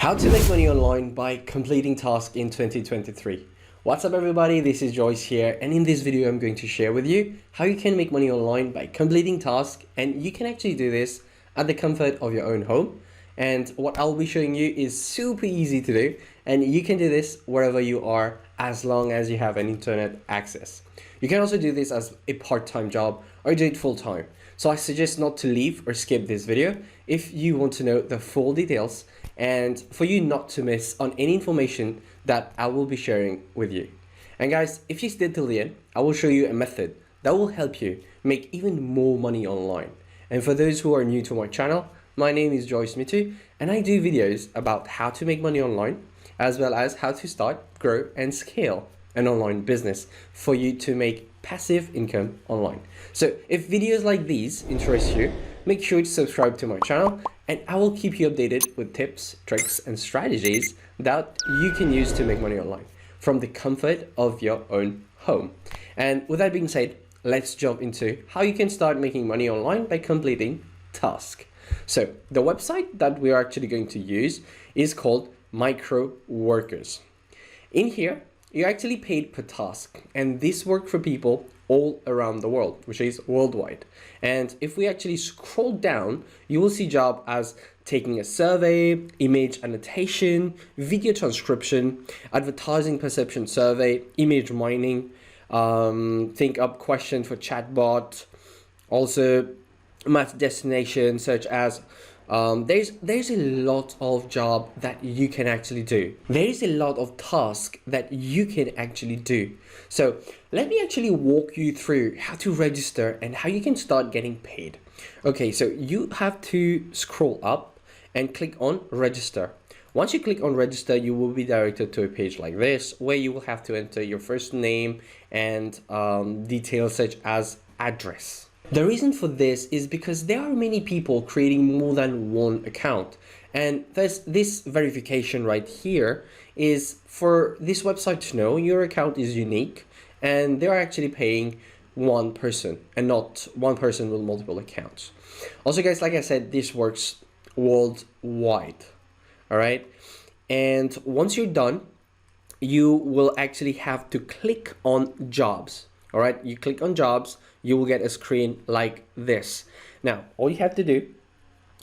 How to make money online by completing tasks in 2023. What's up everybody, this is Joyce here, and in this video I'm going to share with you how you can make money online by completing tasks, and you can actually do this at the comfort of your own home. And what I'll be showing you is super easy to do, and you can do this wherever you are as long as you have an internet access. You can also do this as a part-time job or do it full-time. So I suggest not to leave or skip this video if you want to know the full details and for you not to miss on any information that I will be sharing with you. And guys, if you stay till the end, I will show you a method that will help you make even more money online. And for those who are new to my channel, my name is Joyce Meettoo, and I do videos about how to make money online, as well as how to start, grow, and scale an online business for you to make passive income online. So if videos like these interest you, make sure to subscribe to my channel, and I will keep you updated with tips, tricks, and strategies that you can use to make money online from the comfort of your own home. And with that being said, let's jump into how you can start making money online by completing tasks. So the website that we are actually going to use is called Micro Workers. In here, you're actually paid per task, and this works for people all around the world, which is worldwide. And if we actually scroll down, you will see jobs as taking a survey, image annotation, video transcription, advertising perception survey, image mining, think up question for chatbot, also match destination such as there's a lot of job that you can actually do. There is a lot of tasks that you can actually do. So let me actually walk you through how to register and how you can start getting paid. Okay, so you have to scroll up and click on register. Once you click on register, you will be directed to a page like this where you will have to enter your first name and details such as address. The reason for this is because there are many people creating more than one account, and there's this verification right here is for this website to know your account is unique and they're actually paying one person and not one person with multiple accounts. Also guys, like I said, this works worldwide. All right, and once you're done, you will actually have to click on jobs. All right, you click on jobs, you will get a screen like this. Now, all you have to do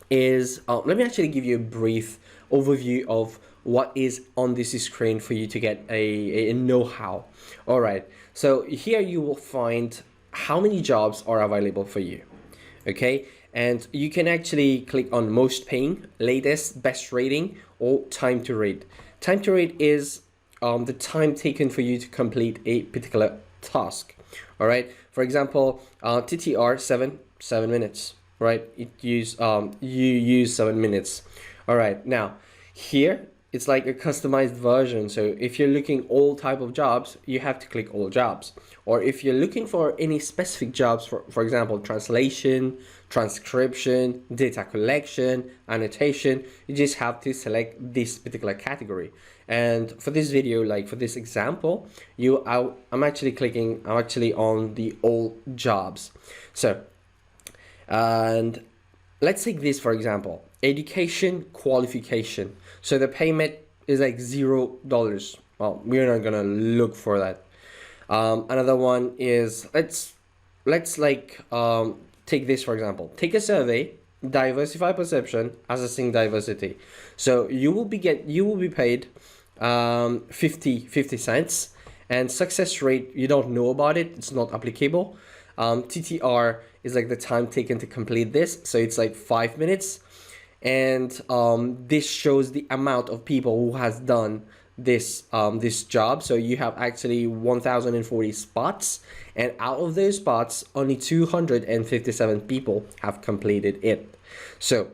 is, let me actually give you a brief overview of what is on this screen for you to get a know-how. All right, so here you will find how many jobs are available for you. Okay, and you can actually click on most paying, latest, best rating, or time to rate. Time to rate is the time taken for you to complete a particular task. All right, for example, TTR 7 minutes, right? You use 7 minutes. All right, now here it's like a customized version. So if you're looking all type of jobs, you have to click all jobs. Or if you're looking for any specific jobs, for example, translation, transcription, data collection, annotation, you just have to select this particular category. And for this video, like for this example, I'm actually on the all jobs. So, and let's take this for example, education qualification. So the payment is like $0. Well, we're not gonna look for that. Another one is let's like take this for example. Take a survey, diversify perception, assessing diversity. So you will be paid 50 cents, and success rate, you don't know about it, it's not applicable. TTR is like the time taken to complete this, so it's like 5 minutes, and this shows the amount of people who has done this this job. So you have actually 1040 spots, and out of those spots only 257 people have completed it. So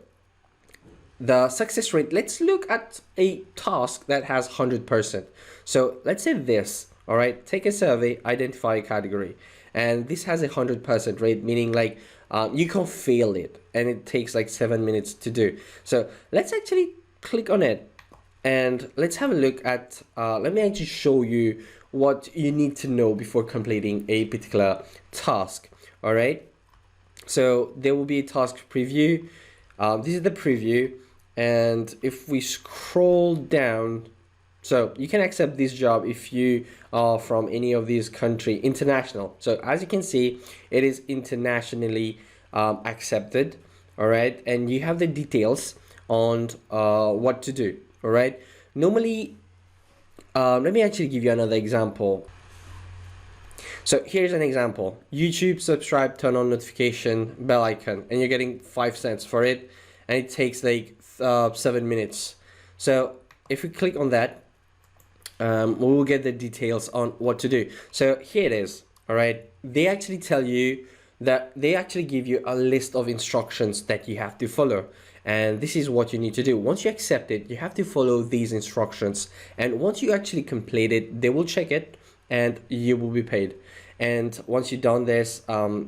the success rate, let's look at a task that has 100%. So let's say this, all right, take a survey, identify a category, and this has 100% rate, meaning like you can fail it, and it takes like 7 minutes to do. So let's actually click on it and let's have a look at, let me actually show you what you need to know before completing a particular task. All right, so there will be a task preview. This is the preview. And if we scroll down, so you can accept this job if you are from any of these country, international. So as you can see, it is internationally accepted. All right, and you have the details on what to do. All right, normally, let me actually give you another example. So here's an example: YouTube, subscribe, turn on notification, bell icon, and you're getting 5 cents for it, and it takes like 7 minutes. So if we click on that, we will get the details on what to do. So here it is. All right, they actually tell you that they actually give you a list of instructions that you have to follow, and this is what you need to do. Once you accept it, you have to follow these instructions, and once you actually complete it, they will check it and you will be paid. And once you've done this,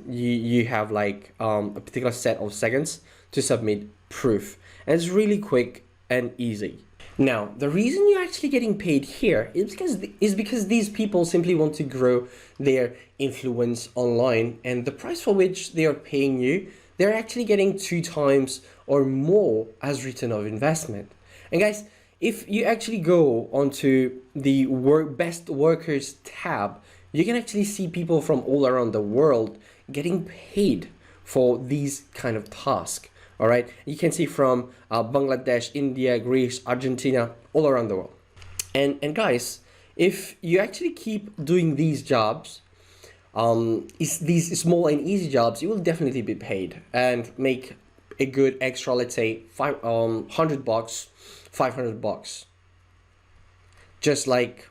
you have like a particular set of seconds to submit proof, and it's really quick and easy. Now, the reason you're actually getting paid here is because these people simply want to grow their influence online, and the price for which they are paying you, they're actually getting 2 times or more as return of investment. And guys, if you actually go onto the best workers tab, you can actually see people from all around the world getting paid for these kind of tasks. All right, you can see from Bangladesh, India, Greece, Argentina, all around the world. And guys, if you actually keep doing these jobs, these small and easy jobs, you will definitely be paid and make a good extra, let's say $100, $500, just like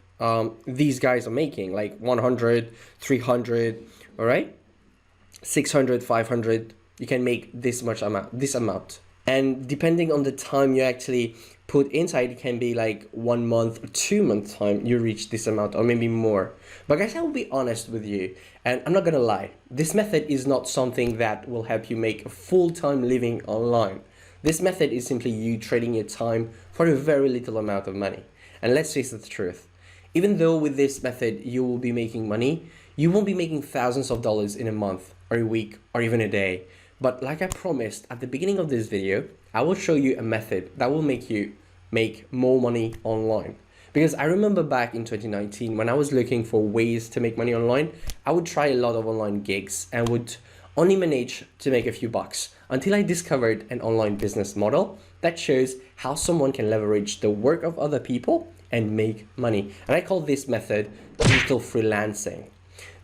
these guys are making, like 100, 300, all right, 600, 500. You can make this amount, and depending on the time you actually put inside, it can be like 1 month or 2 month time you reach this amount, or maybe more. But guys, I will be honest with you, and I'm not gonna lie, this method is not something that will help you make a full-time living online. This method is simply you trading your time for a very little amount of money. And let's face the truth, even though with this method you will be making money, you won't be making thousands of dollars in a month or a week or even a day. But like I promised at the beginning of this video, I will show you a method that will make you make more money online. Because I remember back in 2019, when I was looking for ways to make money online, I would try a lot of online gigs and would only manage to make a few bucks until I discovered an online business model that shows how someone can leverage the work of other people and make money. And I call this method digital freelancing.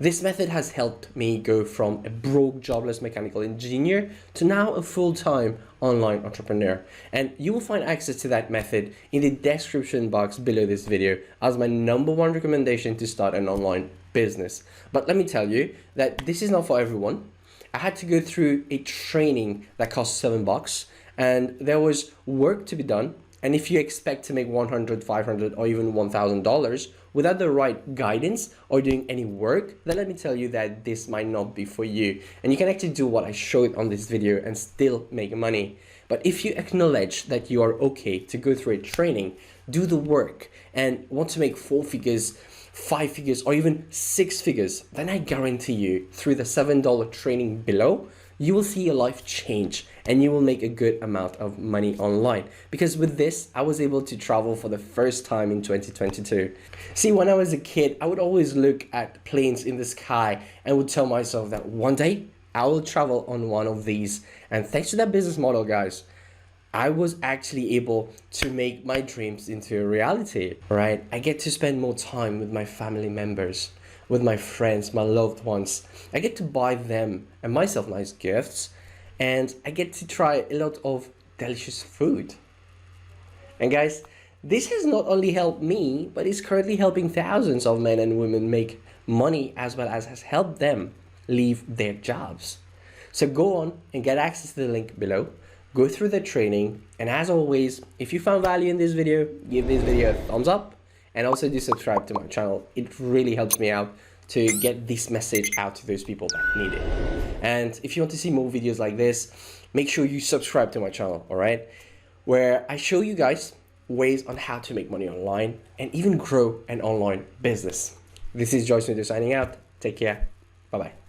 This method has helped me go from a broke, jobless mechanical engineer to now a full-time online entrepreneur. And you will find access to that method in the description box below this video as my #1 recommendation to start an online business. But let me tell you that this is not for everyone. I had to go through a training that cost $7, and there was work to be done. And if you expect to make $100, $500, or even $1,000 without the right guidance or doing any work, then let me tell you that this might not be for you. And you can actually do what I showed on this video and still make money. But if you acknowledge that you are okay to go through a training, do the work, and want to make 4 figures, 5 figures, or even 6 figures, then I guarantee you through the $7 training below, you will see your life change and you will make a good amount of money online. Because with this, I was able to travel for the first time in 2022. See, when I was a kid, I would always look at planes in the sky and would tell myself that one day I will travel on one of these. And thanks to that business model, guys, I was actually able to make my dreams into a reality, right? I get to spend more time with my family members, with my friends, my loved ones. I get to buy them and myself nice gifts, and I get to try a lot of delicious food. And guys, this has not only helped me, but it's currently helping thousands of men and women make money, as well as has helped them leave their jobs. So go on and get access to the link below. Go through the training, and as always, if you found value in this video, give this video a thumbs up, and also do subscribe to my channel. It really helps me out to get this message out to those people that need it. And if you want to see more videos like this, make sure you subscribe to my channel, all right? Where I show you guys ways on how to make money online and even grow an online business. This is Joyce Meettoo signing out. Take care. Bye-bye.